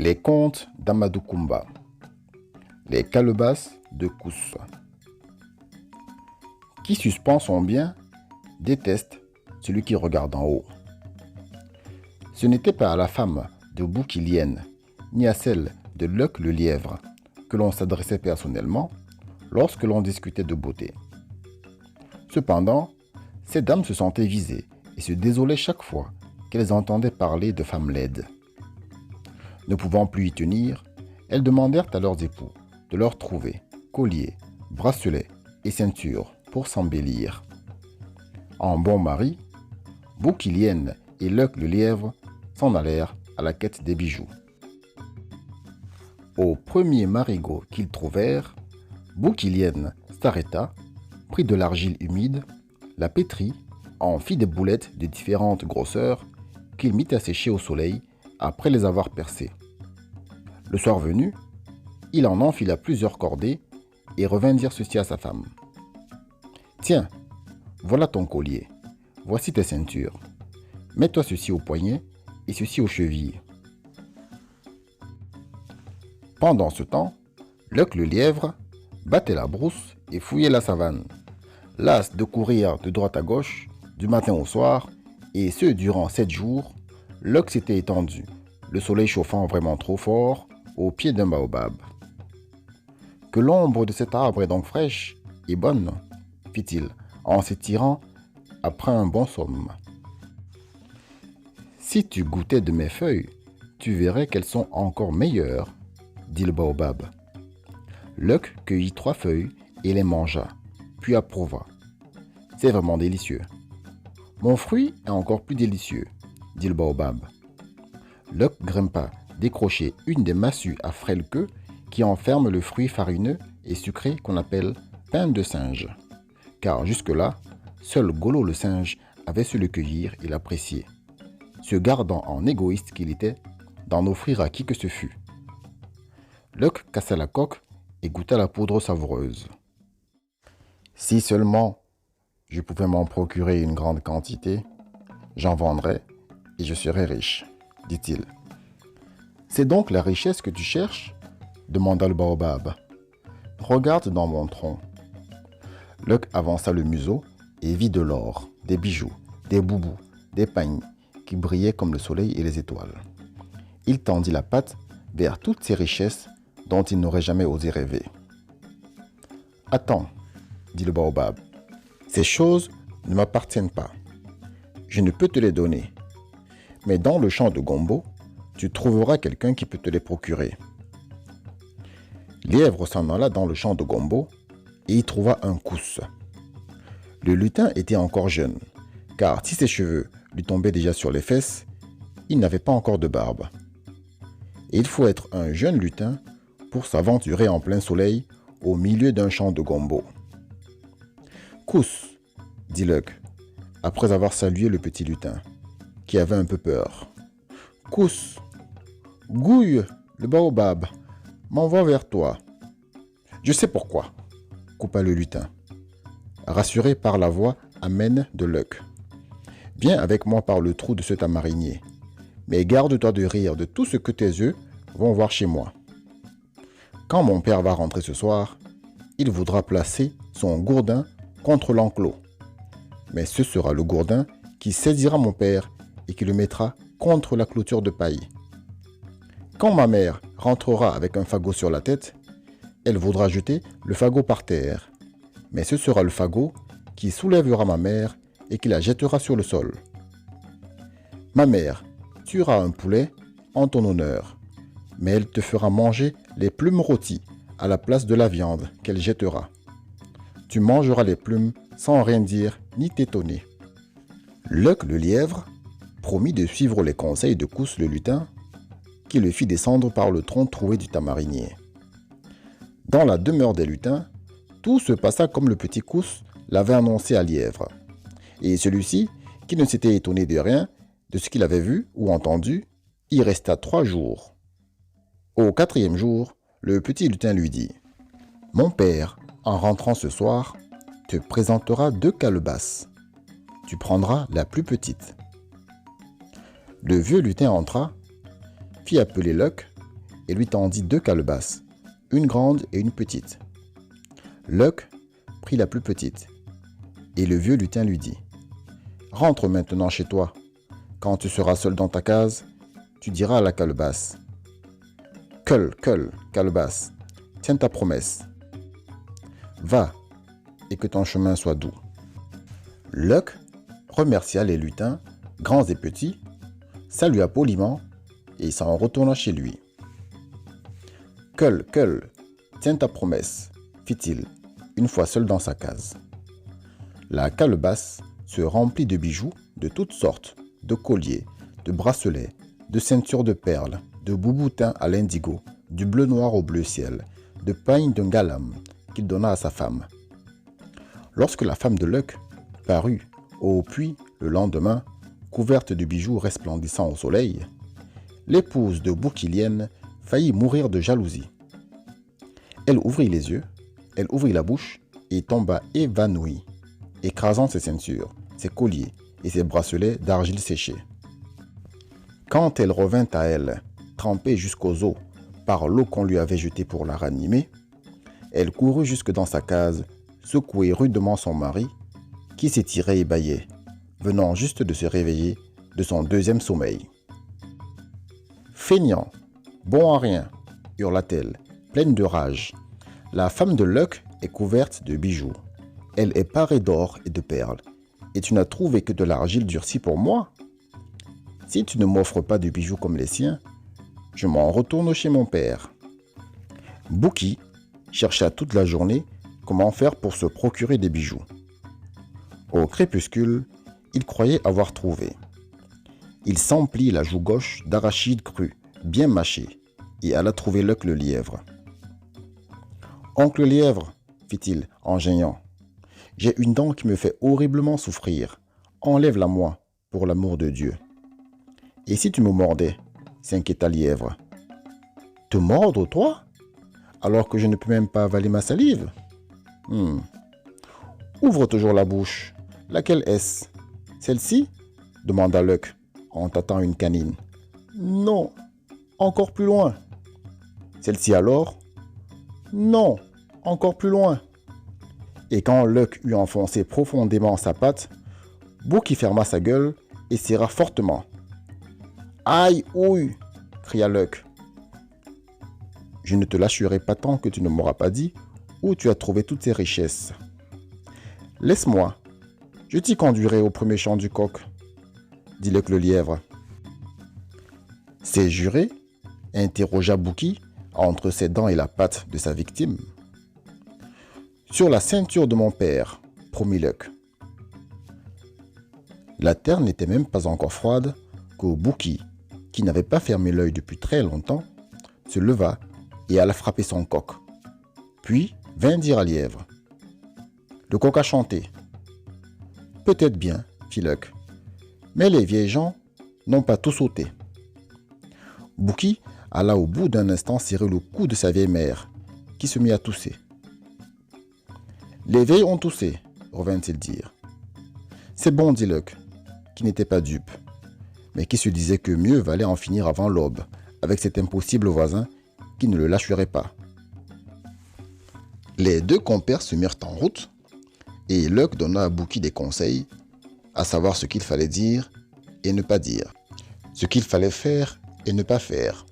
Les contes d'Amadou Koumba. Les calebasses de Kous. Qui suspend son bien déteste celui qui regarde en haut. Ce n'était pas à la femme de Boukilienne, ni à celle de Luck le lièvre, que l'on s'adressait personnellement lorsque l'on discutait de beauté. Cependant, ces dames se sentaient visées et se désolaient chaque fois qu'elles entendaient parler de femmes laides. Ne pouvant plus y tenir, elles demandèrent à leurs époux de leur trouver colliers, bracelets et ceintures pour s'embellir. En bon mari, Boukilienne et Luck le lièvre s'en allèrent à la quête des bijoux. Au premier marigot qu'ils trouvèrent, Boukilienne s'arrêta, prit de l'argile humide, la pétrit, en fit des boulettes de différentes grosseurs qu'il mit à sécher au soleil après les avoir percées. Le soir venu, il en enfila plusieurs cordées et revint dire ceci à sa femme. « Tiens, voilà ton collier, voici tes ceintures. Mets-toi ceci au poignet et ceci aux chevilles. » Pendant ce temps, Luck le lièvre battait la brousse et fouillait la savane. Las de courir de droite à gauche, du matin au soir, et ce durant 7 jours, Luck s'était étendu, le soleil chauffant vraiment trop fort, au pied d'un baobab. « Que l'ombre de cet arbre est donc fraîche et bonne, fit-il, en s'étirant après un bon somme. « Si tu goûtais de mes feuilles, tu verrais qu'elles sont encore meilleures, dit le baobab. Luck cueillit 3 feuilles et les mangea, puis approuva. C'est vraiment délicieux. Mon fruit est encore plus délicieux, dit le baobab. Luck grimpa décrocher une des massues à frêle queue qui enferme le fruit farineux et sucré qu'on appelle pain de singe. Car jusque-là, seul Golo le singe avait su le cueillir et l'apprécier, se gardant en égoïste qu'il était d'en offrir à qui que ce fût. Luck cassa la coque et goûta la poudre savoureuse. « Si seulement je pouvais m'en procurer une grande quantité, j'en vendrais et je serais riche, dit-il. »« C'est donc la richesse que tu cherches ?» demanda le baobab. « Regarde dans mon tronc. » Luck avança le museau et vit de l'or, des bijoux, des boubous, des pagnes qui brillaient comme le soleil et les étoiles. Il tendit la patte vers toutes ces richesses dont il n'aurait jamais osé rêver. « Attends, dit le baobab, ces choses ne m'appartiennent pas. Je ne peux te les donner. Mais dans le champ de Gombo, tu trouveras quelqu'un qui peut te les procurer. » Lièvre s'en alla dans le champ de Gombo et y trouva un Kous. Le lutin était encore jeune, car si ses cheveux lui tombaient déjà sur les fesses, il n'avait pas encore de barbe. Et il faut être un jeune lutin pour s'aventurer en plein soleil au milieu d'un champ de Gombo. « Kous, dit Luck, après avoir salué le petit lutin, qui avait un peu peur. « Kous, Gouille, le baobab, m'envoie vers toi. »« Je sais pourquoi, » coupa le lutin, rassuré par la voix amène de Luck. « Viens avec moi par le trou de ce tamarinier, mais garde-toi de rire de tout ce que tes yeux vont voir chez moi. Quand mon père va rentrer ce soir, il voudra placer son gourdin contre l'enclos. Mais ce sera le gourdin qui saisira mon père et qui le mettra contre la clôture de paille. Quand ma mère rentrera avec un fagot sur la tête, elle voudra jeter le fagot par terre. Mais ce sera le fagot qui soulèvera ma mère et qui la jettera sur le sol. Ma mère tuera un poulet en ton honneur, mais elle te fera manger les plumes rôties à la place de la viande qu'elle jettera. Tu mangeras les plumes sans rien dire ni t'étonner. » Luck le lièvre promit de suivre les conseils de Kous le lutin, qui le fit descendre par le tronc troué du tamarinier. Dans la demeure des lutins, tout se passa comme le petit Kous l'avait annoncé à Lièvre. Et celui-ci, qui ne s'était étonné de rien, de ce qu'il avait vu ou entendu, y resta 3 jours. Au 4e jour, le petit lutin lui dit « Mon père, en rentrant ce soir, te présentera 2 calebasses. Tu prendras la plus petite. » Le vieux lutin entra, fit appeler Luck, et lui tendit 2 calebasses, une grande et une petite. Luck prit la plus petite, et le vieux lutin lui dit « Rentre maintenant chez toi. Quand tu seras seul dans ta case, tu diras à la calebasse « Queule, calebasse, tiens ta promesse. Va, et que ton chemin soit doux. » Luck remercia les lutins, grands et petits, salua poliment et s'en retourna chez lui. « Queule, tiens ta promesse, fit-il, une fois seul dans sa case. La calebasse se remplit de bijoux de toutes sortes, de colliers, de bracelets, de ceintures de perles, de bouboutins à l'indigo, du bleu noir au bleu ciel, de pagne d'un galam qu'il donna à sa femme. Lorsque la femme de Luck parut au puits le lendemain, couverte de bijoux resplendissants au soleil, l'épouse de Boukilienne faillit mourir de jalousie. Elle ouvrit les yeux, elle ouvrit la bouche et tomba évanouie, écrasant ses ceintures, ses colliers et ses bracelets d'argile séchée. Quand elle revint à elle, trempée jusqu'aux os par l'eau qu'on lui avait jetée pour la ranimer, elle courut jusque dans sa case, secouer rudement son mari, qui s'étirait et bâillait, venant juste de se réveiller de son deuxième sommeil. « Feignant, bon à rien !» hurla-t-elle, pleine de rage. « La femme de Luck est couverte de bijoux. Elle est parée d'or et de perles. Et tu n'as trouvé que de l'argile durcie pour moi? Si tu ne m'offres pas de bijoux comme les siens, je m'en retourne chez mon père. » Bouki chercha toute la journée comment faire pour se procurer des bijoux. Au crépuscule, il croyait avoir trouvé. Il s'emplit la joue gauche d'arachides crus, bien mâchés, et alla trouver Luck le lièvre. « Oncle lièvre, fit-il en geignant, j'ai une dent qui me fait horriblement souffrir. Enlève-la moi, pour l'amour de Dieu. » « Et si tu me mordais ?» s'inquiéta Lièvre. « Te mordre, toi? Alors que je ne peux même pas avaler ma salive? Ouvre toujours la bouche. Laquelle est-ce? Celle-ci » demanda Luck en tâtant une canine. « Non, encore plus loin. »« Celle-ci alors? » ?»« Non, encore plus loin. » Et quand Luck eut enfoncé profondément sa patte, Bouki ferma sa gueule et serra fortement. « Aïe, ouille !» cria Luck. « Je ne te lâcherai pas tant que tu ne m'auras pas dit où tu as trouvé toutes ces richesses. Laisse-moi, je t'y conduirai au premier chant du coq, » dit Luck le lièvre. « C'est juré ?» interrogea Bouki entre ses dents et la patte de sa victime. « Sur la ceinture de mon père, » promit Luck. La terre n'était même pas encore froide que Bouki, qui n'avait pas fermé l'œil depuis très longtemps, se leva et alla frapper son coq. Puis vint dire à Lièvre. « Le coq a chanté. »« Peut-être bien, » fit Luck, « mais les vieilles gens n'ont pas tout sauté. » Bouki alla au bout d'un instant serrer le cou de sa vieille mère, qui se mit à tousser. « Les vieilles ont toussé, » revint-il dire. « C'est bon, dit Luck, qui n'était pas dupe, mais qui se disait que mieux valait en finir avant l'aube avec cet impossible voisin qui ne le lâcherait pas. Les deux compères se mirent en route et Luck donna à Bouki des conseils, à savoir ce qu'il fallait dire et ne pas dire, ce qu'il fallait faire et ne pas faire.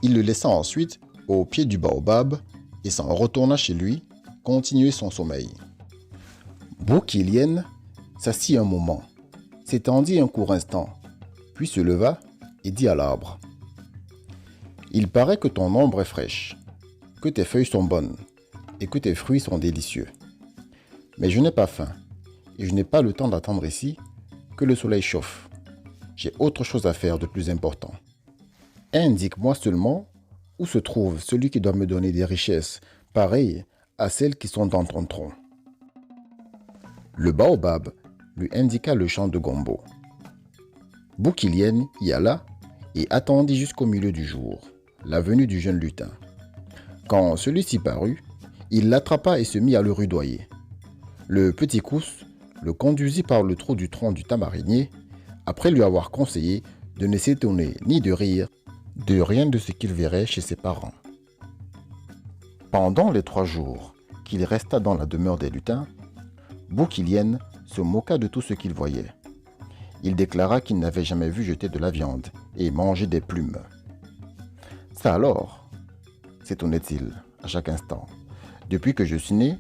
Il le laissa ensuite au pied du baobab et s'en retourna chez lui, continuer son sommeil. Boukilienne s'assit un moment, s'étendit un court instant, puis se leva et dit à l'arbre. « Il paraît que ton ombre est fraîche, que tes feuilles sont bonnes et que tes fruits sont délicieux. Mais je n'ai pas faim et je n'ai pas le temps d'attendre ici que le soleil chauffe. J'ai autre chose à faire de plus important. Indique-moi seulement où se trouve celui qui doit me donner des richesses pareilles à celles qui sont dans ton tronc. » Le baobab lui indiqua le champ de Gombo. Boukilienne y alla et attendit jusqu'au milieu du jour la venue du jeune lutin. Quand celui-ci parut, il l'attrapa et se mit à le rudoyer. Le petit Cousse le conduisit par le trou du tronc du tamarinier, après lui avoir conseillé de ne s'étonner ni de rire de rien de ce qu'il verrait chez ses parents. Pendant les 3 jours qu'il resta dans la demeure des lutins, Bouquilienne se moqua de tout ce qu'il voyait. Il déclara qu'il n'avait jamais vu jeter de la viande et manger des plumes. Ça alors, s'étonnait-il à chaque instant. Depuis que je suis né,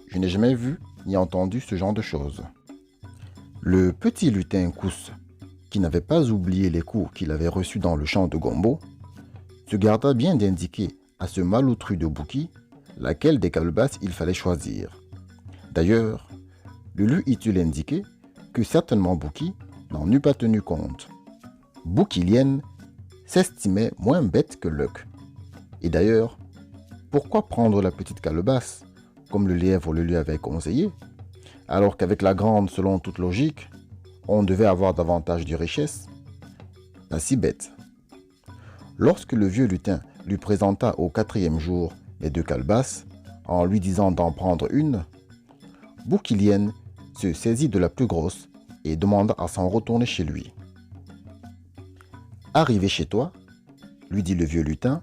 je n'ai jamais vu ni entendu ce genre de choses. Le petit lutin Cousse, qui n'avait pas oublié les coups qu'il avait reçus dans le champ de Gombo, se garda bien d'indiquer à ce malotru de Bouki laquelle des calebasses il fallait choisir. D'ailleurs, Lulu eut-il indiqué que certainement Bouki n'en eût pas tenu compte. Bouquilienne s'estimait moins bête que Luck. Et d'ailleurs, pourquoi prendre la petite calebasse, comme le lièvre le lui avait conseillé, alors qu'avec la grande, selon toute logique, on devait avoir davantage de richesse? Pas si bête. Lorsque le vieux lutin lui présenta au 4e jour les 2 calebasses, en lui disant d'en prendre une, Bouquilienne se saisit de la plus grosse et demanda à s'en retourner chez lui. « Arrivé chez toi, lui dit le vieux lutin,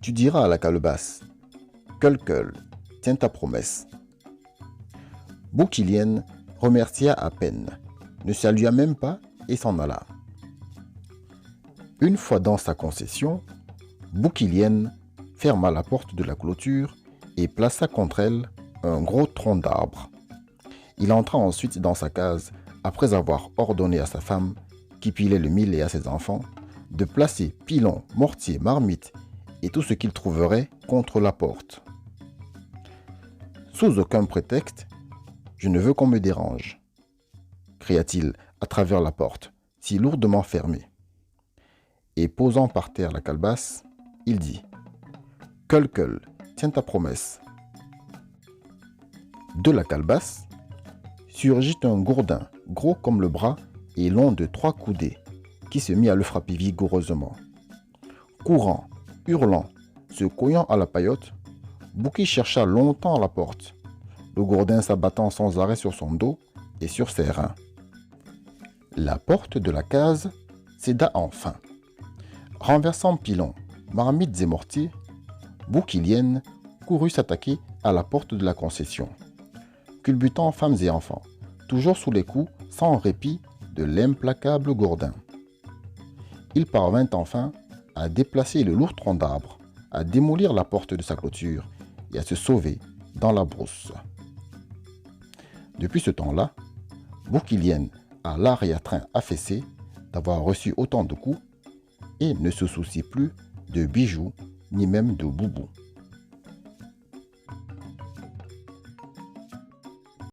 tu diras à la calebasse, « Queul, tiens ta promesse. » Bouquilienne remercia à peine, ne salua même pas et s'en alla. Une fois dans sa concession, Bouquilienne ferma la porte de la clôture et plaça contre elle un gros tronc d'arbre. Il entra ensuite dans sa case après avoir ordonné à sa femme, qui pilait le mil et à ses enfants, de placer pilons, mortiers, marmites et tout ce qu'il trouverait contre la porte. Sous aucun prétexte, je ne veux qu'on me dérange, cria-t-il à travers la porte, si lourdement fermée. Et posant par terre la calebasse, il dit « Queul, tiens ta promesse. » De la calebasse surgit un gourdin, gros comme le bras et long de 3 coudées, qui se mit à le frapper vigoureusement. Courant, hurlant, se coglant à la paillote, Bouki chercha longtemps la porte, le gourdin s'abattant sans arrêt sur son dos et sur ses reins. La porte de la case céda enfin. Renversant pilons, marmites et mortiers, Bouquilienne courut s'attaquer à la porte de la concession, culbutant femmes et enfants, toujours sous les coups, sans répit, de l'implacable gourdin. Il parvint enfin à déplacer le lourd tronc d'arbre, à démolir la porte de sa clôture et à se sauver dans la brousse. Depuis ce temps-là, Bouquilienne a l'arrière-train affaissé d'avoir reçu autant de coups et ne se soucie plus de bijoux ni même de boubou.